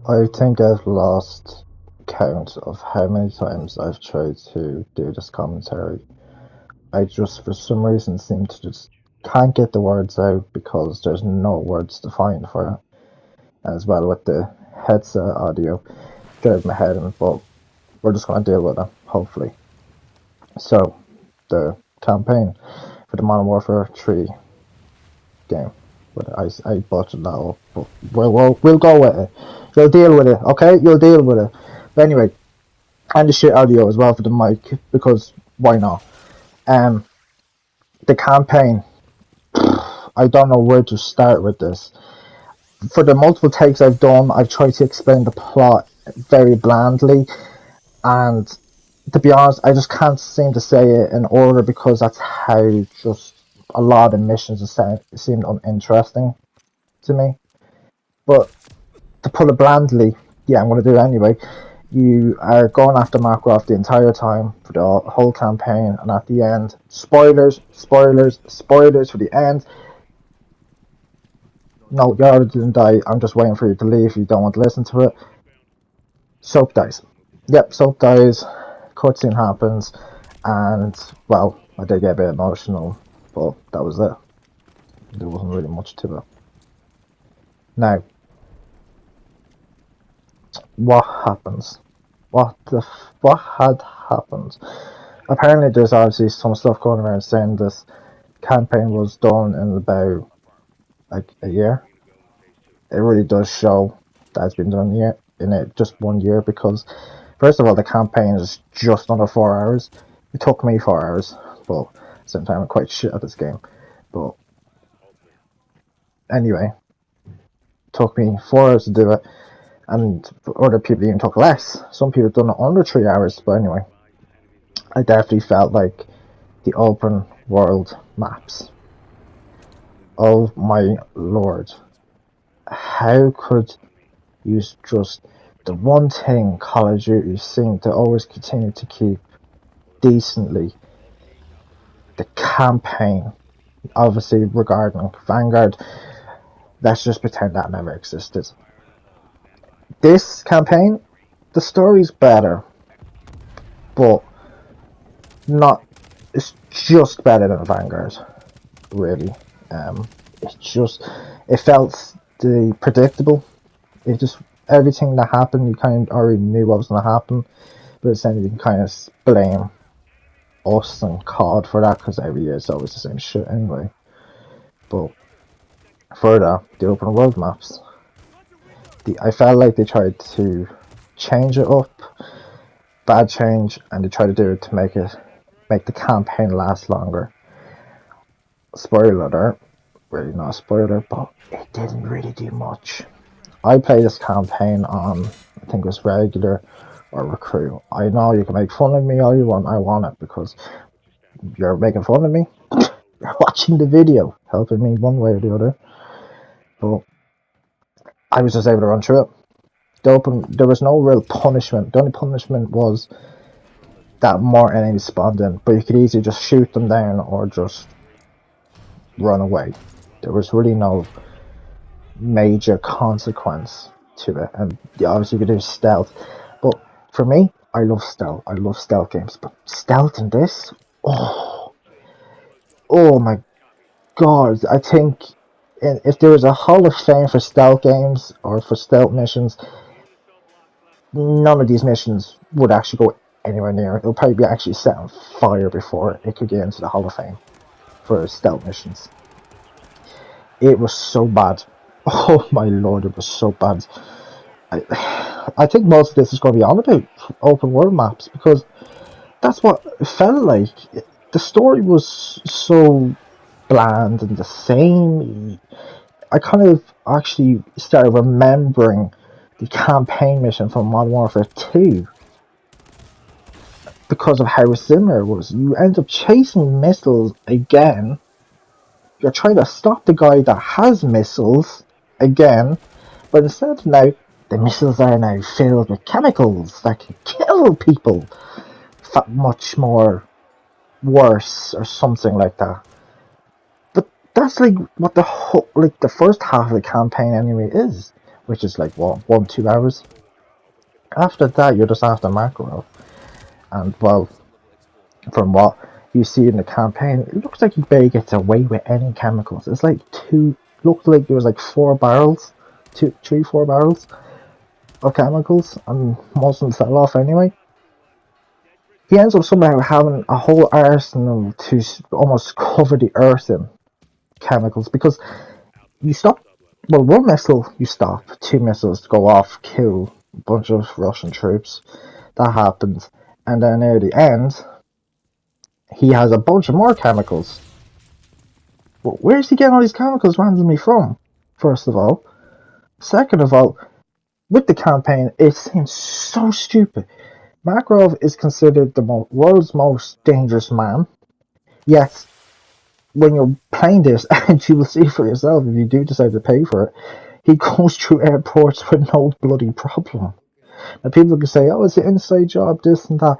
I think I've lost count of how many times I've tried to do this commentary. I just, for some reason, seem to just can't get the words out because there's no words to find for it. As well with the headset audio, drives my head in, but we're just going to deal with it, hopefully. So, the campaign for the Modern Warfare 3 game. But I botched that up, but we'll go with it. You'll deal with it, okay? You'll deal with it. But anyway, and the shit audio as well for the mic, because why not? Um, the campaign, I don't know where to start with this. For the multiple takes I've done, I've tried to explain the plot very blandly, and to be honest, I just can't seem to say it in order because that's how just a lot of the missions seemed uninteresting to me. But to put it blandly, yeah, I'm going to do it anyway. You are going after Makarov the entire time for the whole campaign, and at the end, spoilers, spoilers, spoilers for the end. No, you already didn't die. I'm just waiting for you to leave. You don't want to listen to it. Soap dies. Yep, Soap dies. Cutscene happens, and well, I did get a bit emotional, but that was it. There wasn't really much to it. Now, what happens? What had happened? Apparently, there's obviously some stuff going around saying this campaign was done in about like a year. It really does show that it's been done here in it just 1 year because first of all, the campaign is just under 4 hours. It took me 4 hours, but at the same time, I'm quite shit at this game. But anyway, it took me 4 hours to do it, and other people even took less. Some people have done it under 3 hours, but anyway, I definitely felt like the open world maps. Oh my lord. How could you just the one thing Call of Duty seem to always continue to keep decently, the campaign. Obviously regarding Vanguard, let's just pretend that never existed. This campaign, the story's better, but not it's just better than Vanguard, really. It's just it felt predictable. It just everything that happened, you kind of already knew what was going to happen, but then you can kind of blame us and COD for that because every year it's always the same shit anyway. But for that, the open world maps, I felt like they tried to change it up, bad change, and they tried to do it to make the campaign last longer. Spoiler alert, really not a spoiler, but it didn't really do much. I played this campaign on, I think it was regular or recruit. I know you can make fun of me all you want. I want it because you're making fun of me. You're watching the video, helping me one way or the other. But I was just able to run through it. There was no real punishment. The only punishment was that more enemies spawned in, but you could easily just shoot them down or just run away. There was really no major consequence to it, and obviously you could do stealth. But for me, I love stealth. I love stealth games, but stealth in this, oh my god! I think if there was a Hall of Fame for stealth games or for stealth missions, none of these missions would actually go anywhere near. It would probably be actually set on fire before it could get into the Hall of Fame for stealth missions. It was so bad. Oh my lord, it was so bad. I think most of this is going to be on about open world maps because that's what it felt like. The story was so bland and the same. I kind of actually started remembering the campaign mission from Modern Warfare 2 because of how similar it was. You end up chasing missiles again. You're trying to stop the guy that has missiles again, but instead of now, the missiles are now filled with chemicals that can kill people. Much more worse or something like that. But that's like what the first half of the campaign anyway is. which is like what 1-2 hours. After that, you're just after macro, and well, from what you see in the campaign, it looks like he barely gets away with any chemicals. It's like looked like it was like 4 barrels, 4 barrels of chemicals, and most of them fell off anyway. He ends up somehow having a whole arsenal to almost cover the earth in chemicals because you stop. Well, one missile you stop, 2 missiles go off, kill a bunch of Russian troops. That happens, and then near the end, he has a bunch of more chemicals. But where's he getting all these chemicals randomly from? First of all, second of all, with the campaign, it seems so stupid. Makarov is considered the world's most dangerous man. Yet, when you're playing this, and you will see for yourself if you do decide to pay for it, he goes through airports with no bloody problem. Now people can say, oh, it's an inside job, this and that.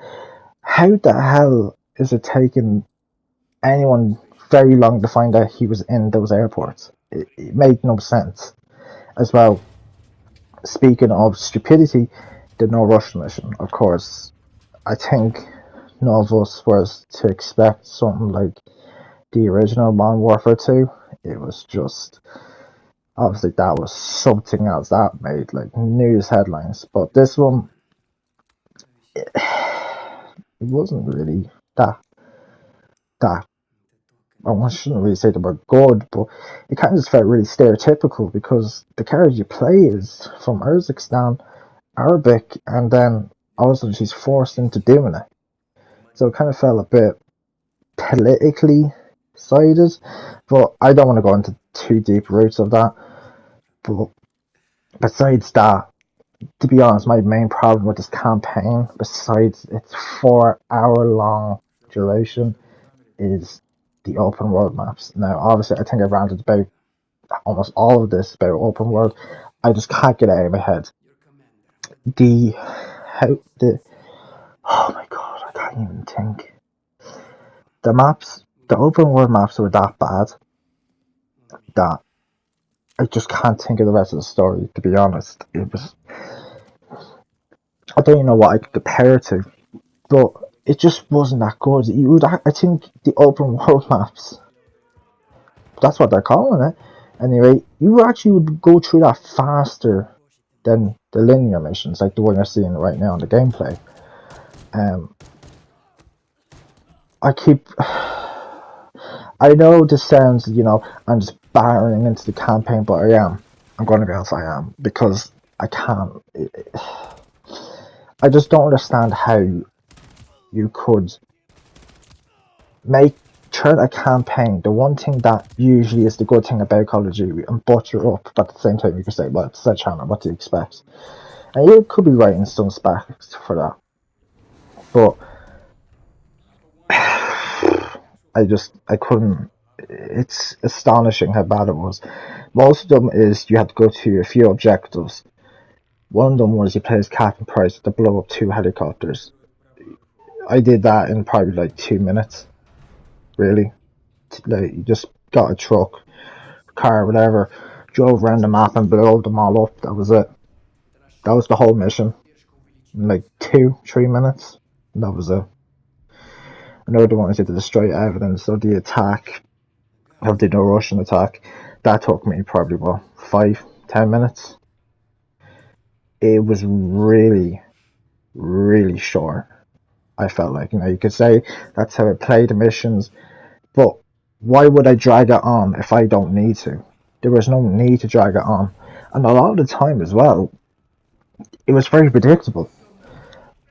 How the hell is it taking anyone very long to find out he was in those airports? It made no sense. As well, speaking of stupidity, the No Rush mission, of course, I think none of us was to expect something like the original Modern Warfare 2. It was just, obviously that was something else that made like news headlines. But this one, it wasn't really that. I shouldn't really say the word good, but it kind of just felt really stereotypical because the character you play is from Urzikstan, Arabic, and then all of a sudden she's forced into doing it. So it kind of felt a bit politically sided, but I don't want to go into too deep roots of that. But besides that, to be honest, my main problem with this campaign, besides its 4 hour long duration, is the open world maps. Now, obviously, I think I've ranted about almost all of this about open world. I just can't get it out of my head. Oh my god, I can't even think. The open world maps were that bad that I just can't think of the rest of the story. To be honest, I don't even know what I could compare it to, but it just wasn't that good. I think the open world maps, that's what they're calling it. Anyway, you actually would go through that faster than the linear missions, like the one you're seeing right now in the gameplay. I know this sounds, I'm just barreling into the campaign, but I am. I'm going to be honest, I am, because I can't. I just don't understand how you could turn a campaign, the one thing that usually is the good thing about Call of Duty, and butcher up, but at the same time you could say, well, it's Sledgehammer, what do you expect? And you could be right in some specs for that. But I couldn't. It's astonishing how bad it was. Most of them is you had to go to a few objectives. One of them was you play as Captain Price to blow up 2 helicopters. I did that in probably like 2 minutes. Really. Like, you just got a truck, car, whatever, drove around the map and blew them all up. That was it. That was the whole mission. In like 2-3 minutes. That was it. Another one is to destroy evidence of the attack, of the No Russian attack. That took me probably, 5-10 minutes. It was really, really short. I felt like, you could say that's how I play the missions, but why would I drag it on if I don't need to? There was no need to drag it on. And a lot of the time as well, it was very predictable.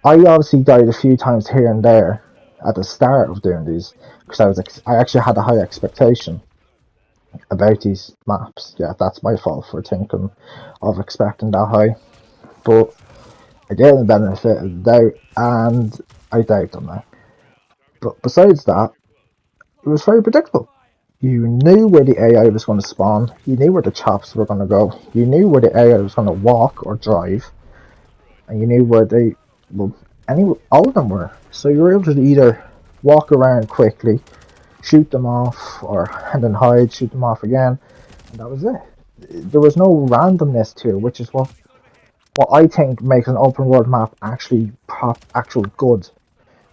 I obviously died a few times here and there at the start of doing these, because I actually had a high expectation about these maps. Yeah, that's my fault for thinking of expecting that high. But I gave them the benefit of the doubt, and I doubt them now. But besides that, it was very predictable. You knew where the AI was going to spawn, you knew where the chops were going to go, you knew where the AI was going to walk or drive, and you knew where all of them were. So you were able to either walk around quickly, shoot them off, and then hide, shoot them off again, and that was it. there was no randomness to it, which is what I think makes an open world map actually actual good.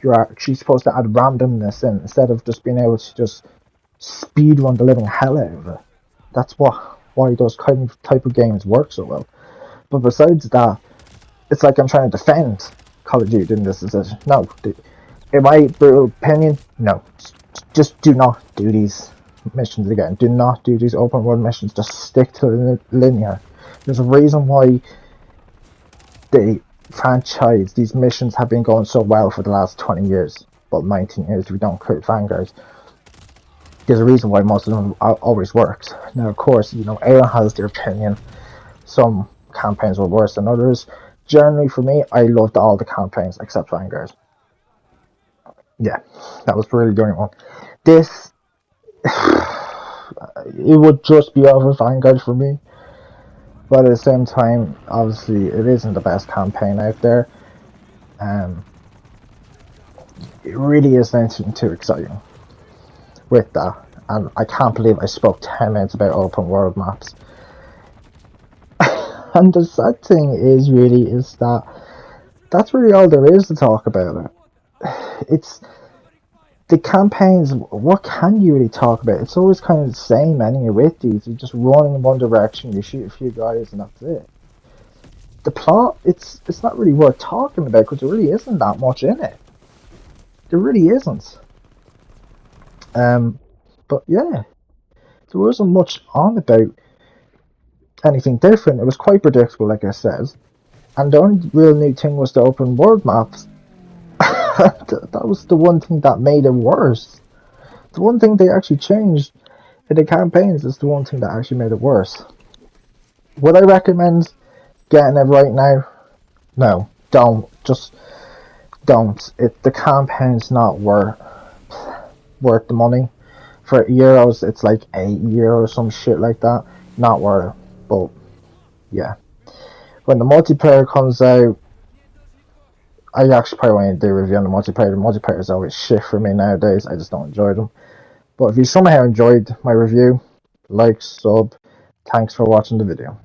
You're actually supposed to add randomness in instead of just being able to just speed run the living hell out of it. That's why those kind of type of games work so well. But besides that, it's like I'm trying to defend Call of Duty in this decision. No, in my brutal opinion, no. Just do not do these missions again. Do not do these open world missions. Just stick to linear. There's a reason why the franchise, these missions have been going so well for the last 20 years. Well, 19 years if we don't count Vanguard. There's a reason why most of them always works. Now, of course, everyone has their opinion. Some campaigns were worse than others. Generally, for me, I loved all the campaigns except Vanguard. Yeah, that was really the only one. This, it would just be over Vanguard for me. But at the same time, obviously, it isn't the best campaign out there. It really is anything too exciting with that. And I can't believe I spoke 10 minutes about open world maps. And the sad thing is that that's really all there is to talk about it. It's the campaigns. What can you really talk about? It's always kind of the same anyway with these. You just run in one direction, you shoot a few guys, and that's it. The plot, it's not really worth talking about because there really isn't that much in it. There really isn't. But yeah, there wasn't much on about anything different. It was quite predictable, like I said. And the only real new thing was the open world maps. That was the one thing that made it worse. The one thing they actually changed in the campaigns is the one thing that actually made it worse. Would I recommend getting it right now? No, don't. Just don't. The campaign's not worth the money. For euros, it's like €8, some shit like that. Not worth it. But yeah, when the multiplayer comes out, I actually probably want to do a review on the multiplayer. The multiplayer is always shit for me nowadays. I just don't enjoy them. But if you somehow enjoyed my review, like, sub, thanks for watching the video.